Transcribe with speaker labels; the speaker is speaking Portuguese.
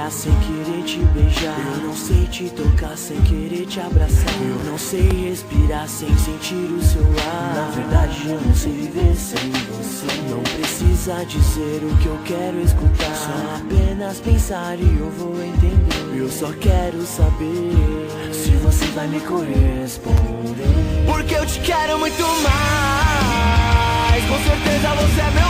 Speaker 1: olhar sem querer te beijar. Eu não sei te tocar sem querer te abraçar. Eu não sei respirar sem sentir o seu ar. Na verdade eu não sei viver sem você. Não precisa dizer o que eu quero escutar, só apenas pensar e eu vou entender. Eu só quero saber se você vai me corresponder, porque eu te quero muito mais. Com certeza você é